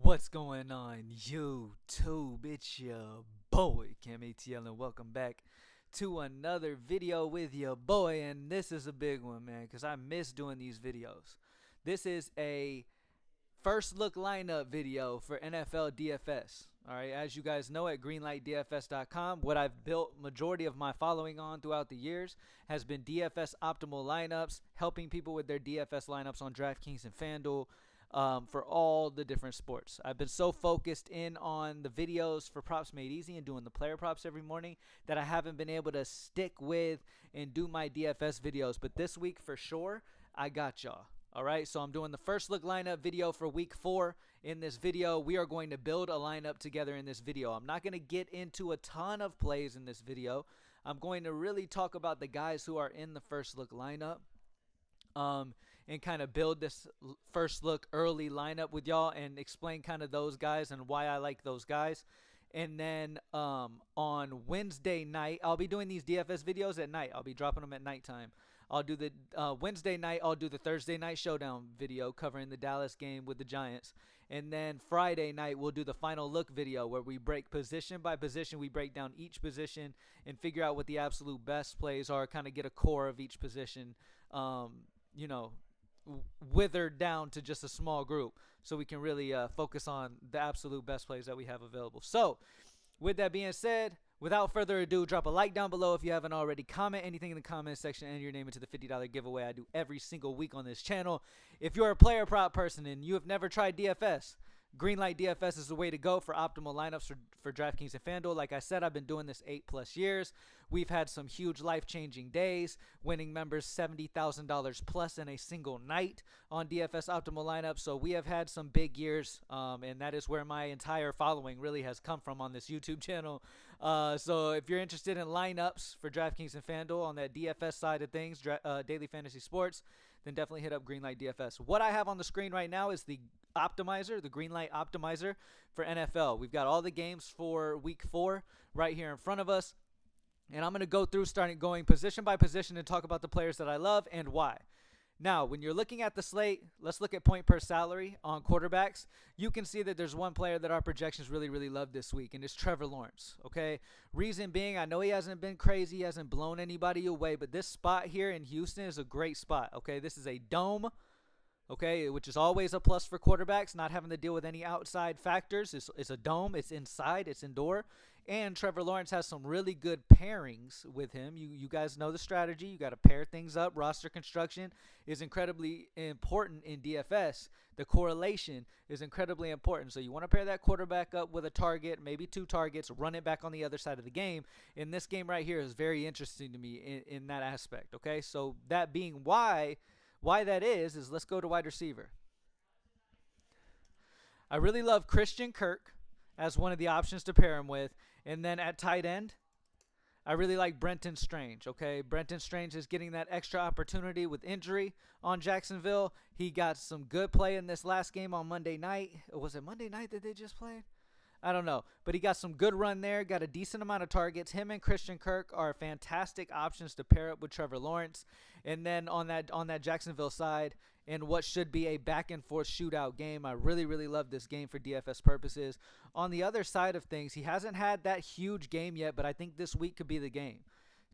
What's going on, YouTube? It's your boy, CamATL, and welcome back to another video with your boy. And this is a big one, man, because I miss doing these videos. This is a first look lineup video for NFL DFS. All right, as you guys know, at greenlightdfs.com, what I've built majority of my following on throughout the years has been DFS optimal lineups, helping people with their DFS lineups on Draftkings and FanDuel. For all the different sports. I've been so focused in on the videos for Props Made Easy and doing the player props every morning that I haven't been able to stick with and do my DFS videos. But this week for sure, I got y'all. All right, so I'm doing the first look lineup video for week 4. In this video, we are going to build a lineup together in this video. I'm not going to get into a ton of plays in this video. I'm going to really talk about the guys who are in the first look lineup. And kind of build this first look early lineup with y'all and explain kind of those guys and why I like those guys. And then on Wednesday night, I'll be doing these DFS videos at night. I'll be dropping them at nighttime. I'll do the Wednesday night, I'll do the Thursday night showdown video covering the Dallas game with the Giants. And then Friday night, we'll do the final look video where we break position by position. We break down each position and figure out what the absolute best plays are, kind of get a core of each position, withered down to just a small group so we can really focus on the absolute best plays that we have available. So with that being said, without further ado, drop a like down below if you haven't already. Comment anything in the comment section and enter your name into the $50 giveaway I do every single week on this channel. If you're a player prop person and you have never tried DFS, Greenlight DFS is the way to go for optimal lineups for DraftKings and FanDuel. Like I said, I've been doing this 8+ years. We've had some huge life-changing days, winning members $70,000 plus in a single night on DFS optimal lineups. So we have had some big years, and that is where my entire following really has come from on this YouTube channel. So if you're interested in lineups for DraftKings and FanDuel on that DFS side of things, daily fantasy sports, then definitely hit up Greenlight DFS. What I have on the screen right now is the optimizer, the Greenlight optimizer for NFL. We've got all the games for week 4 right here in front of us. And I'm going to go through going position by position and talk about the players that I love and why. Now, when you're looking at the slate, let's look at point per salary on quarterbacks. You can see that there's one player that our projections really, really love this week, and it's Trevor Lawrence, okay? Reason being, I know he hasn't been crazy, he hasn't blown anybody away, but this spot here in Houston is a great spot, okay? This is a dome, okay, which is always a plus for quarterbacks, not having to deal with any outside factors. It's a dome, it's inside, it's indoor. And Trevor Lawrence has some really good pairings with him. You guys know the strategy. You got to pair things up. Roster construction is incredibly important in DFS. The correlation is incredibly important. So you want to pair that quarterback up with a target, maybe 2 targets, run it back on the other side of the game. And this game right here is very interesting to me in that aspect, okay? So that being why that is let's go to wide receiver. I really love Christian Kirk as one of the options to pair him with. And then at tight end, I really like Brenton Strange, okay? Brenton Strange is getting that extra opportunity with injury on Jacksonville. He got some good play in this last game on Monday night. Was it Monday night that they just played? I don't know. But he got some good run there, got a decent amount of targets. Him and Christian Kirk are fantastic options to pair up with Trevor Lawrence. And then on that Jacksonville side, in what should be a back-and-forth shootout game, I really, really love this game for DFS purposes. On the other side of things, he hasn't had that huge game yet, but I think this week could be the game.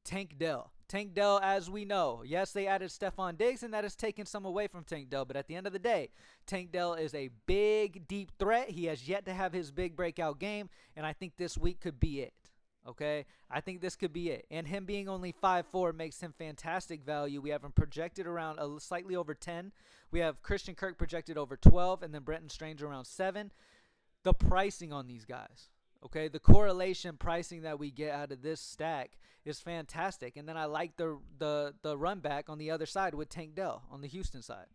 Tank Dell. Tank Dell, as we know, yes, they added Stephon Diggs, and that has taken some away from Tank Dell. But at the end of the day, Tank Dell is a big, deep threat. He has yet to have his big breakout game, and I think this week could be it. Okay, I think this could be it. And him being only 5'4" makes him fantastic value. We have him projected around slightly over 10. We have Christian Kirk projected over 12, and then Brenton Strange around 7. The pricing on these guys, okay, the correlation pricing that we get out of this stack is fantastic. And then I like the run back on the other side with Tank Dell on the Houston side.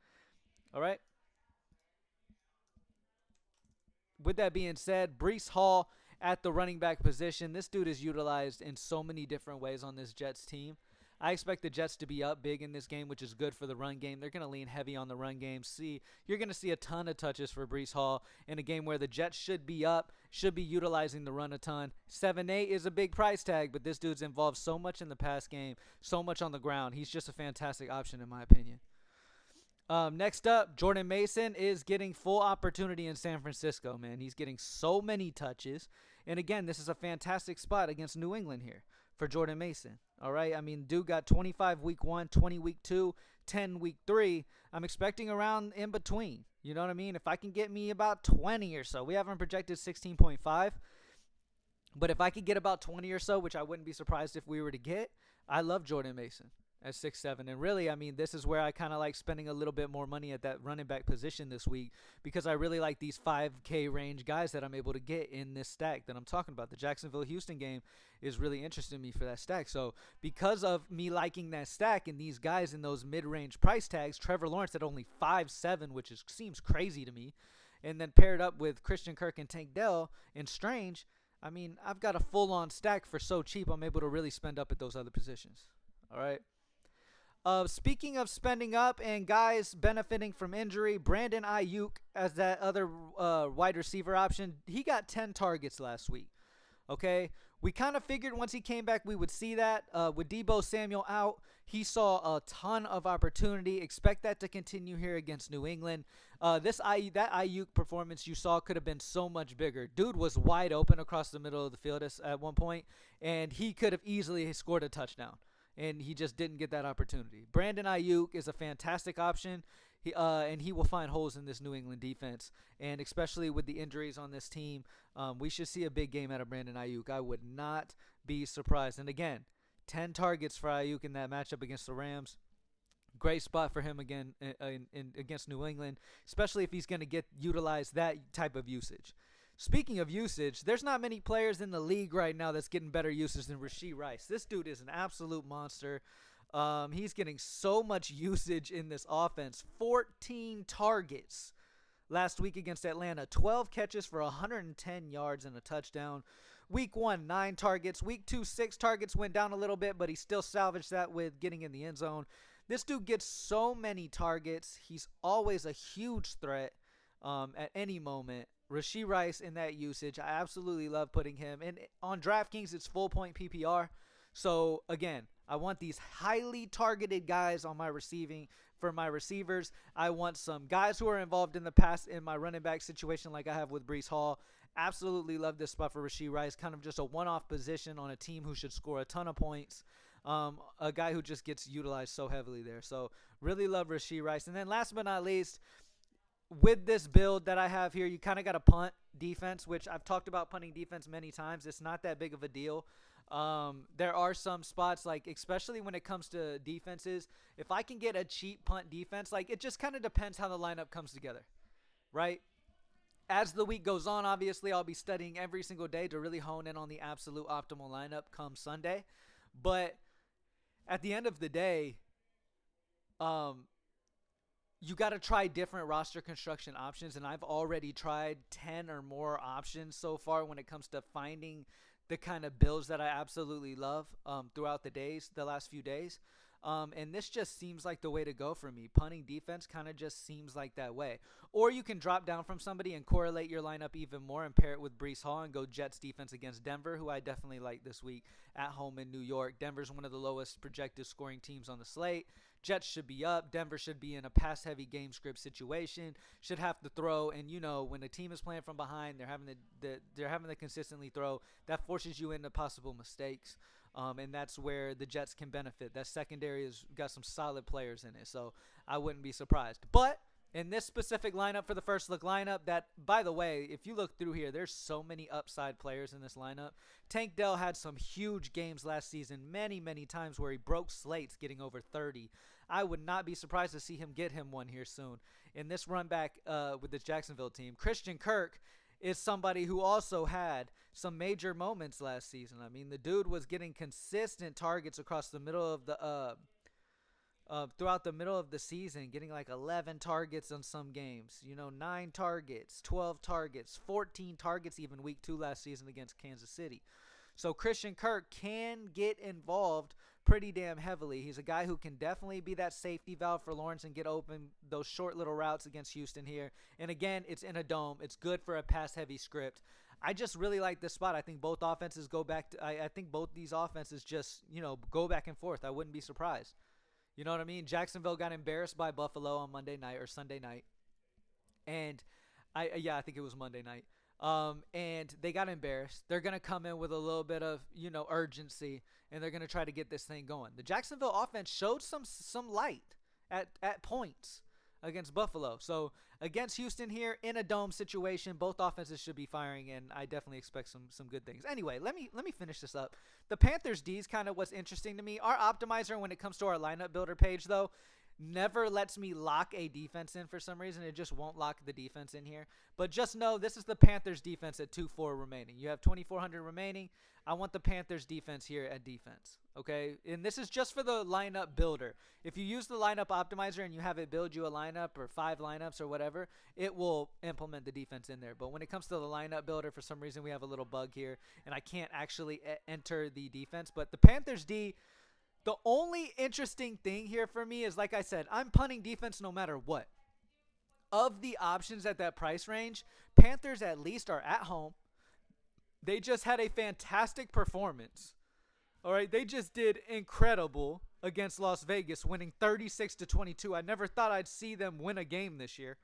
All right. With that being said, Breece Hall at the running back position. This dude is utilized in so many different ways on this Jets team. I expect the Jets to be up big in this game, which is good for the run game. They're going to lean heavy on the run game. You're going to see a ton of touches for Breece Hall in a game where the Jets should be up, should be utilizing the run a ton. 7-8 is a big price tag, but this dude's involved so much in the pass game, so much on the ground. He's just a fantastic option in my opinion. Next up, Jordan Mason is getting full opportunity in San Francisco, man. He's getting so many touches. And again, this is a fantastic spot against New England here for Jordan Mason. All right. I mean, dude got 25 week 1, 20 week 2, 10 week 3. I'm expecting around in between. You know what I mean? If I can get me about 20 or so, we haven't projected 16.5. But if I could get about 20 or so, which I wouldn't be surprised if we were to get, I love Jordan Mason at 6'7". And really, I mean, this is where I kind of like spending a little bit more money at that running back position this week because I really like these 5K range guys that I'm able to get in this stack that I'm talking about. The Jacksonville-Houston game is really interesting me for that stack. So because of me liking that stack and these guys in those mid-range price tags, Trevor Lawrence at only 5'7", which seems crazy to me, and then paired up with Christian Kirk and Tank Dell and Strange, I mean, I've got a full-on stack for so cheap I'm able to really spend up at those other positions. All right. Speaking of spending up and guys benefiting from injury, Brandon Ayuk as that other wide receiver option, he got 10 targets last week. Okay, we kind of figured once he came back we would see that. With Deebo Samuel out, he saw a ton of opportunity. Expect that to continue here against New England. That Ayuk performance you saw could have been so much bigger. Dude was wide open across the middle of the field at one point, and he could have easily scored a touchdown. And he just didn't get that opportunity. Brandon Ayuk is a fantastic option, and he will find holes in this New England defense. And especially with the injuries on this team, we should see a big game out of Brandon Ayuk. I would not be surprised. And again, 10 targets for Ayuk in that matchup against the Rams. Great spot for him again against New England, especially if he's going to get utilized that type of usage. Speaking of usage, there's not many players in the league right now that's getting better usage than Rashee Rice. This dude is an absolute monster. He's getting so much usage in this offense. 14 targets last week against Atlanta. 12 catches for 110 yards and a touchdown. Week 1, 9 targets. Week 2, 6 targets. Went down a little bit, but he still salvaged that with getting in the end zone. This dude gets so many targets. He's always a huge threat at any moment. Rashee Rice in that usage, I absolutely love putting him. And on DraftKings, it's full point PPR. So, again, I want these highly targeted guys on my receivers. I want some guys who are involved in the pass in my running back situation like I have with Breece Hall. Absolutely love this spot for Rashee Rice. Kind of just a one-off position on a team who should score a ton of points. A guy who just gets utilized so heavily there. So, really love Rashee Rice. And then last but not least, with this build that I have here, you kind of got to punt defense, which I've talked about punting defense many times. It's not that big of a deal. There are some spots, like especially when it comes to defenses, if I can get a cheap punt defense, like it just kind of depends how the lineup comes together, right? As the week goes on, obviously, I'll be studying every single day to really hone in on the absolute optimal lineup come Sunday. But at the end of the day, you got to try different roster construction options, and I've already tried 10 or more options so far when it comes to finding the kind of builds that I absolutely love throughout the last few days. And this just seems like the way to go for me. Punting defense kind of just seems like that way. Or you can drop down from somebody and correlate your lineup even more and pair it with Breece Hall and go Jets defense against Denver, who I definitely like this week at home in New York. Denver's one of the lowest projected scoring teams on the slate. Jets should be up. Denver should be in a pass-heavy game script situation. Should have to throw, and when a team is playing from behind, they're having to consistently throw. That forces you into possible mistakes, and that's where the Jets can benefit. That secondary has got some solid players in it, so I wouldn't be surprised. But in this specific lineup for the first look lineup, that, by the way, if you look through here, there's so many upside players in this lineup. Tank Dell had some huge games last season, many, many times where he broke slates getting over 30. I would not be surprised to see him get him one here soon. In this run back with the Jacksonville team, Christian Kirk is somebody who also had some major moments last season. I mean, the dude was getting consistent targets across the middle of the throughout the middle of the season, getting like 11 targets on some games, 9 targets, 12 targets, 14 targets even week 2 last season against Kansas City. So Christian Kirk can get involved pretty damn heavily. He's a guy who can definitely be that safety valve for Lawrence and get open those short little routes against Houston here. And again, it's in a dome. It's good for a pass-heavy script. I just really like this spot. I think both offenses go back to – I think both these offenses just, go back and forth. I wouldn't be surprised. You know what I mean? Jacksonville got embarrassed by Buffalo on Monday night or Sunday night. And I think it was Monday night. And they got embarrassed. They're going to come in with a little bit of, urgency, and they're going to try to get this thing going. The Jacksonville offense showed some light at points against Buffalo. So against Houston here in a dome situation, both offenses should be firing, and I definitely expect some good things. Anyway, let me finish this up. The Panthers D is kind of what's interesting to me. Our optimizer, when it comes to our lineup builder page, though, never lets me lock a defense in for some reason. It just won't lock the defense in here. But just know this is the Panthers defense at 2-4 remaining. You have 2,400 remaining. I want the Panthers defense here at defense. Okay? And this is just for the lineup builder. If you use the lineup optimizer and you have it build you a lineup or 5 lineups or whatever, it will implement the defense in there. But when it comes to the lineup builder, for some reason we have a little bug here and I can't actually enter the defense. But the Panthers D, the only interesting thing here for me is, like I said, I'm punting defense no matter what. Of the options at that price range, Panthers at least are at home. They just had a fantastic performance. All right, they just did incredible against Las Vegas, winning 36-22. I never thought I'd see them win a game this year.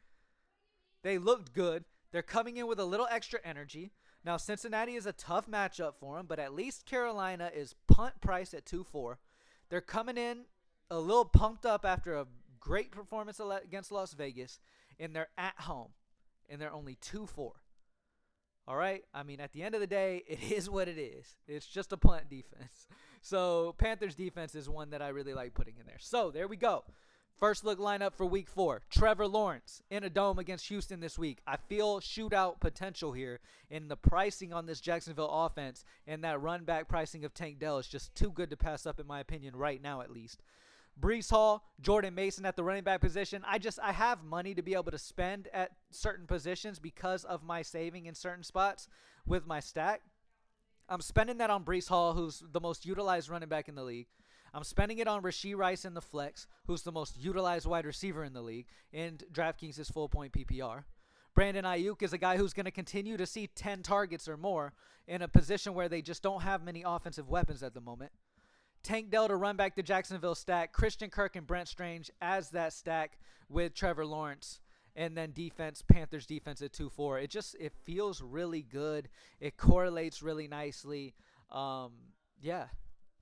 They looked good. They're coming in with a little extra energy. Now, Cincinnati is a tough matchup for them, but at least Carolina is punt price at 2-4. They're coming in a little pumped up after a great performance against Las Vegas, and they're at home, and they're only 2-4. All right? I mean, at the end of the day, it is what it is. It's just a punt defense. So Panthers defense is one that I really like putting in there. So there we go. First look lineup for week 4. Trevor Lawrence in a dome against Houston this week. I feel shootout potential here, and the pricing on this Jacksonville offense and that run back pricing of Tank Dell is just too good to pass up, in my opinion, right now at least. Breece Hall, Jordan Mason at the running back position. I have money to be able to spend at certain positions because of my saving in certain spots with my stack. I'm spending that on Breece Hall, who's the most utilized running back in the league. I'm spending it on Rashee Rice in the flex, who's the most utilized wide receiver in the league, and Draftkings is full point PPR. Brandon Ayuk is a guy who's going to continue to see 10 targets or more in a position where they just don't have many offensive weapons at the moment. Tank Dell to run back the Jacksonville stack, Christian Kirk and Brent Strange as that stack with Trevor Lawrence, and then defense, Panthers defense at 2-4. It feels really good. It correlates really nicely. Yeah.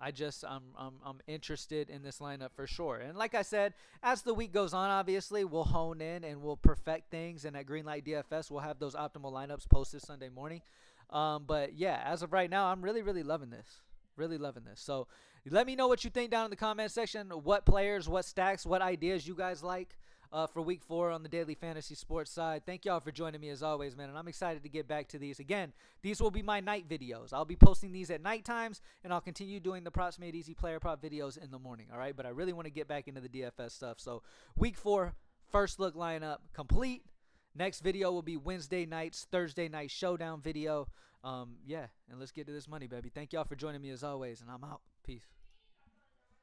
I'm interested in this lineup for sure. And like I said, as the week goes on, obviously, we'll hone in and we'll perfect things. And at Greenlight DFS, we'll have those optimal lineups posted Sunday morning. But yeah, as of right now, I'm really, really loving this. Really loving this. So let me know what you think down in the comment section. What players, what stacks, what ideas you guys like for week 4 on the Daily Fantasy Sports side. Thank y'all for joining me as always, man. And I'm excited to get back to these. Again, these will be my night videos. I'll be posting these at night times, and I'll continue doing the Props Made Easy player prop videos in the morning, all right? But I really want to get back into the DFS stuff. So week 4, first look lineup complete. Next video will be Wednesday night's Thursday night showdown video. Yeah, and let's get to this money, baby. Thank y'all for joining me as always, and I'm out. Peace.